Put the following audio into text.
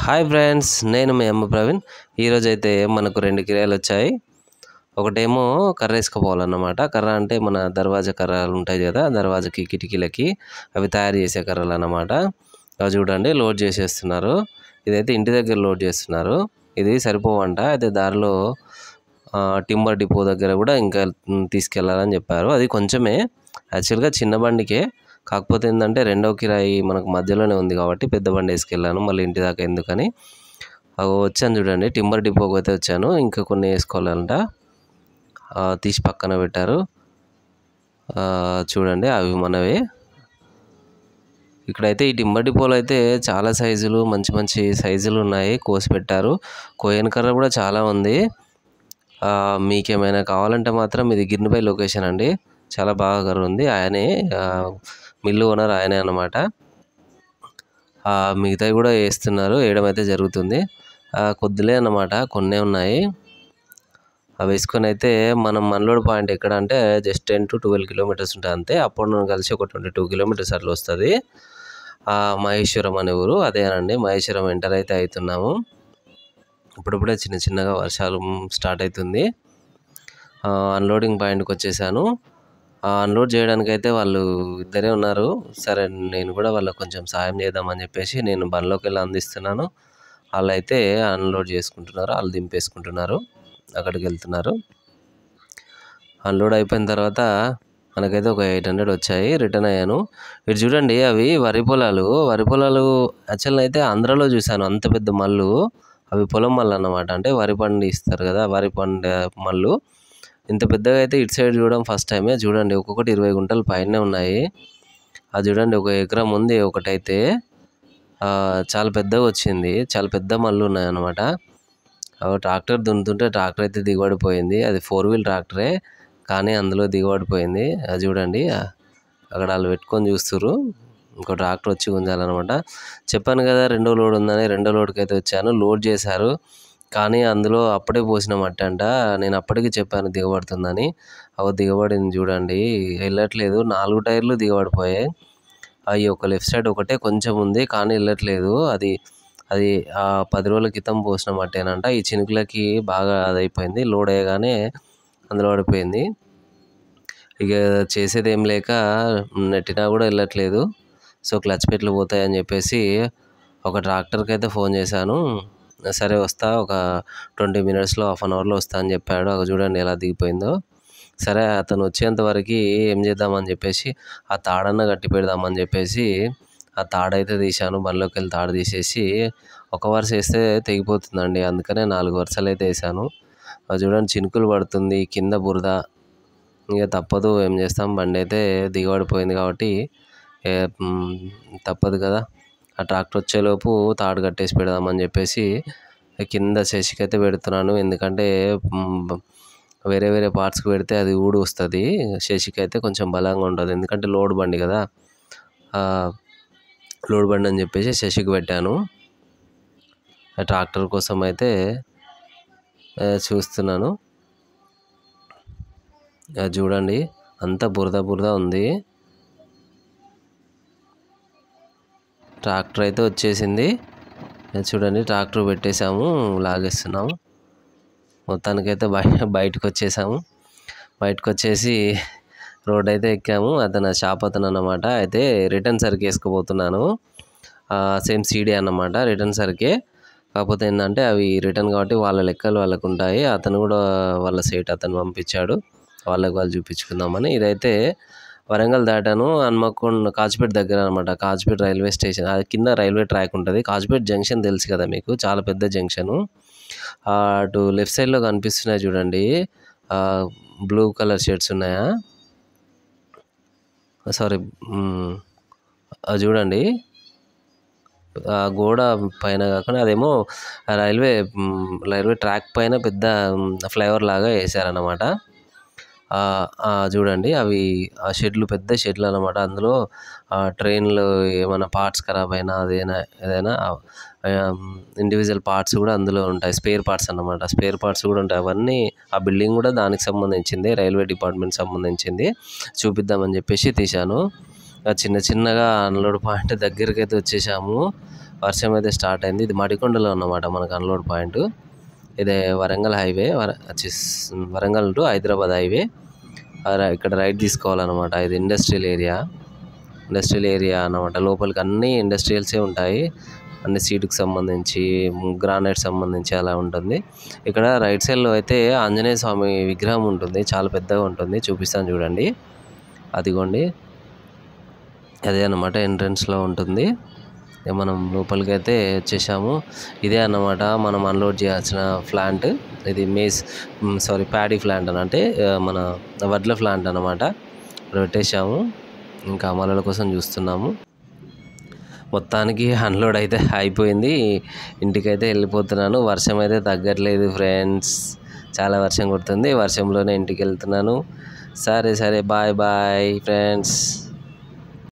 Hi friends, నేను మీ అమ్మ ప్రవీణ్. ఈరోజైతే మనకు 2 కిరాయిలొచ్చాయి. ఒకటేమో కర్ర ఏసుకుపోవాలన్నమాట. కర్ర అంటే మన దర్వాజా కర్రలు ఉంటాయి కదా, దర్వాజాకి కిటికీలకి అవి తయారు చేసే కర్రలన్నమాట. అవి చూడండి లోడ్ చేసేస్తున్నారు. ఇదైతే ఇంటి దగ్గర లోడ్ చేస్తున్నారు. ఇది సరిపోవంట. అయితే దారిలో టింబర్ డిపో దగ్గర కూడా ఇంకా తీసుకెళ్లాలని చెప్పారు. అది కొంచెమే, యాక్చువల్గా చిన్న బండికే. కాకపోతే ఏంటంటే రెండో కిరాయి మనకు మధ్యలోనే ఉంది కాబట్టి పెద్ద బండి వేసుకెళ్ళాను, మళ్ళీ ఇంటి దాకా ఎందుకని. వచ్చాను చూడండి, టింబర్ డిపోకి అయితే వచ్చాను. ఇంకా కొన్ని వేసుకోవాలంట, తీసి పక్కన పెట్టారు. చూడండి అవి మనవే. ఇక్కడైతే ఈ టింబర్ డిపోలో అయితే చాలా సైజులు, మంచి మంచి సైజులు ఉన్నాయి, కోసి పెట్టారు. కోయన్ కర్ర కూడా చాలా ఉంది. మీకేమైనా కావాలంటే మాత్రం ఇది గిర్నిపై లొకేషన్ అండి. చాలా బాగా కర్ర ఉంది. ఆయనే మిల్లు ఓనర్, ఆయనే అన్నమాట. మిగతావి కూడా వేయడం అయితే జరుగుతుంది. కొద్దిలే అన్నమాట, కొన్నే ఉన్నాయి. అవి వేసుకొని అయితే మనం అన్లోడ్ పాయింట్ ఎక్కడ అంటే జస్ట్ 10 to 12 కిలోమీటర్స్ ఉంటుంది అంతే. అప్పుడు కలిసి ఒక 22 కిలోమీటర్స్ అట్లా వస్తుంది. మహేశ్వరం అనే ఊరు అదేనండి. మహేశ్వరం ఎంటర్ అయితే అవుతున్నాము. ఇప్పుడిప్పుడే చిన్న చిన్నగా వర్షాలు స్టార్ట్ అవుతుంది. అన్లోడింగ్ పాయింట్కి వచ్చేసాను. అన్లోడ్ చేయడానికైతే వాళ్ళు ఇద్దరే ఉన్నారు. సరే, నేను కూడా వాళ్ళకి కొంచెం సాయం చేద్దామని చెప్పేసి నేను బండ్లోకి వెళ్ళి అందిస్తున్నాను. వాళ్ళు అయితే అన్లోడ్ చేసుకుంటున్నారు, వాళ్ళు దింపేసుకుంటున్నారు, అక్కడికి వెళ్తున్నారు. అన్లోడ్ అయిపోయిన తర్వాత మనకైతే ఒక 800 వచ్చాయి. రిటర్న్ అయ్యాను. ఇటు చూడండి, అవి వరి పొలాలు యాక్చువల్గా అయితే ఆంధ్రాలో చూశాను అంత పెద్ద మళ్ళు. అవి పొలం మళ్ళు అన్నమాట. అంటే వరి పండిస్తారు కదా, వరి పండే మళ్ళు. ఇంత పెద్దగా అయితే ఇటు సైడ్ చూడడం ఫస్ట్ టైమే. చూడండి, ఒక్కొక్కటి 20 గుంటల పైనే ఉన్నాయి. అది చూడండి, 1 ఎకరం ఉంది ఒకటైతే. చాలా పెద్దగా వచ్చింది, చాలా పెద్ద మళ్ళు ఉన్నాయన్నమాట. ట్రాక్టర్ దున్నుతుంటే ట్రాక్టర్ అయితే దిగబడిపోయింది. అది 4 వీల్ ట్రాక్టరే, కానీ అందులో దిగబడిపోయింది. అది చూడండి, అక్కడ వాళ్ళు పెట్టుకొని చూస్తుర్రు. ఇంకో ట్రాక్టర్ వచ్చి గుంజాలన్నమాట. చెప్పాను కదా రెండో లోడ్ ఉందని. రెండో లోడ్కి అయితే వచ్చాను. లోడ్ చేశారు, కానీ అందులో అప్పుడే పోసిన మట్టి అంట. నేను అప్పటికి చెప్పాను దిగబడుతుందని. దిగబడింది చూడండి, వెళ్ళట్లేదు. 4 టైర్లు దిగబడిపోయాయి. అవి ఒక లెఫ్ట్ సైడ్ ఒకటే కొంచెం ఉంది, కానీ వెళ్ళట్లేదు. అది 10 రోజుల క్రితం పోసిన మట్టేనంట. ఈ చినుకులకి బాగా అదైపోయింది. లోడ్ అయ్యగానే అందులో పడిపోయింది. ఇక చేసేది ఏం లేక నెట్టినా కూడా వెళ్ళట్లేదు. సో క్లచ్ పెట్లు పోతాయని చెప్పేసి ఒక ట్రాక్టర్కి అయితే ఫోన్ చేశాను. సరే వస్తా, ఒక 20 మినిట్స్లో, హాఫ్ అన్ అవర్లో వస్తా అని చెప్పాడు. అక్కడ చూడండి ఎలా దిగిపోయిందో. సరే, అతను వచ్చేంత వరకు ఏం చేద్దామని చెప్పేసి ఆ తాడన్న కట్టి పెడదామని చెప్పేసి ఆ తాడైతే తీశాను. బండ్లోకి వెళ్ళి తాడు తీసేసి ఒక వరుస వేస్తే తెగిపోతుందండి, అందుకనే 4 వరుసలు అయితే వేసాను. చూడండి, చినుకులు పడుతుంది, కింద బురద. ఇక తప్పదు, ఏం చేస్తాం, బండి అయితే దిగబడిపోయింది కాబట్టి తప్పదు కదా. ఆ ట్రాక్టర్ వచ్చేలోపు తాడు కట్టేసి పెడదామని చెప్పేసి కింద శశికైతే పెడుతున్నాను. ఎందుకంటే వేరే వేరే పార్ట్స్కి పెడితే అది ఊడి వస్తుంది. శశికైతే కొంచెం బలంగా ఉంటుంది, ఎందుకంటే లోడ్ బండి కదా. లోడ్ బండి అని చెప్పేసి శశికి పెట్టాను. ట్రాక్టర్ కోసం అయితే చూస్తున్నాను. చూడండి, అంతా బురద బురద ఉంది. ట్రాక్టర్ అయితే వచ్చేసింది. చూడండి, ట్రాక్టర్ పెట్టేసాము, లాగేస్తున్నాము. మొత్తానికైతే బయటకు వచ్చేసాము. బయటకు వచ్చేసి రోడ్ అయితే ఎక్కాము. అతను షాప్ అతను అన్నమాట. అయితే రిటర్న్ సరికి వేసుకోబోతున్నాను. సేమ్ సీడీ అన్నమాట, రిటర్న్ సరికే. కాకపోతే ఏంటంటే అవి రిటర్న్ కాబట్టి వాళ్ళ లెక్కలు వాళ్ళకు ఉంటాయి. అతను కూడా వాళ్ళ సైట్ అతను పంపించాడు, వాళ్ళకి వాళ్ళు చూపించుకుందామని. ఇదైతే వరంగల్ దాటాను, హన్మకొండ కాచిపేట దగ్గర అనమాట. కాచిపేట రైల్వే స్టేషన్, అది కింద రైల్వే ట్రాక్ ఉంటుంది. కాచిపేట జంక్షన్ తెలుసు కదా మీకు, చాలా పెద్ద జంక్షను. అటు లెఫ్ట్ సైడ్లో కనిపిస్తున్నాయి చూడండి, బ్లూ కలర్ షర్ట్స్ ఉన్నాయా, సారీ, చూడండి, గోడ పైన కాకుండా అదేమో రైల్వే ట్రాక్ పైన పెద్ద ఫ్లైఓవర్ లాగా వేసారన్నమాట. చూడండి, అవి ఆ షెడ్లు పెద్ద షెడ్లు అన్నమాట. అందులో ట్రైన్లో ఏమైనా పార్ట్స్ ఖరాబ్ అయినా ఏదైనా ఇండివిజువల్ పార్ట్స్ కూడా అందులో ఉంటాయి. స్పేర్ పార్ట్స్ అన్నమాట. స్పేర్ పార్ట్స్ కూడా ఉంటాయి. అవన్నీ ఆ బిల్డింగ్ కూడా దానికి సంబంధించింది, రైల్వే డిపార్ట్మెంట్ సంబంధించింది. చూపిద్దామని చెప్పేసి తీశాను. చిన్న చిన్నగా అన్లోడ్ పాయింట్ దగ్గరికి అయితే వచ్చేసాము. వర్షం అయితే స్టార్ట్ అయింది. ఇది మడికొండలో అన్నమాట మనకు అన్లోడ్ పాయింట్. ఇదే Warangal highway Warangal to Hyderabad highway. ఇక్కడ రైట్ తీసుకోవాలన్నమాట. ఇది ఇండస్ట్రియల్ ఏరియా అన్నమాట. లోపలికి అన్ని ఇండస్ట్రియల్సే ఉంటాయి. అన్ని సీటుకు సంబంధించి, గ్రానైట్ సంబంధించి అలా ఉంటుంది. ఇక్కడ రైట్ సైడ్లో అయితే ఆంజనేయ స్వామి విగ్రహం ఉంటుంది. చాలా పెద్దగా ఉంటుంది. చూపిస్తాను చూడండి. అదిగోండి, అదే అన్నమాట ఎంట్రన్స్లో ఉంటుంది. మనం లోపలికి అయితే వచ్చేసాము. ఇదే అన్నమాట మనం అన్లోడ్ చేయాల్సిన ప్లాంట్. ఇది ప్యాడీ ప్లాంట్ అని, అంటే మన వడ్ల ప్లాంట్ అన్నమాట. పెట్టేసాము. ఇంకా అమలుల కోసం చూస్తున్నాము. మొత్తానికి అన్లోడ్ అయితే అయిపోయింది. ఇంటికైతే వెళ్ళిపోతున్నాను. వర్షం అయితే తగ్గట్లేదు ఫ్రెండ్స్. చాలా వర్షం కొడుతుంది. వర్షంలోనే ఇంటికి వెళ్తున్నాను. సరే బాయ్ ఫ్రెండ్స్.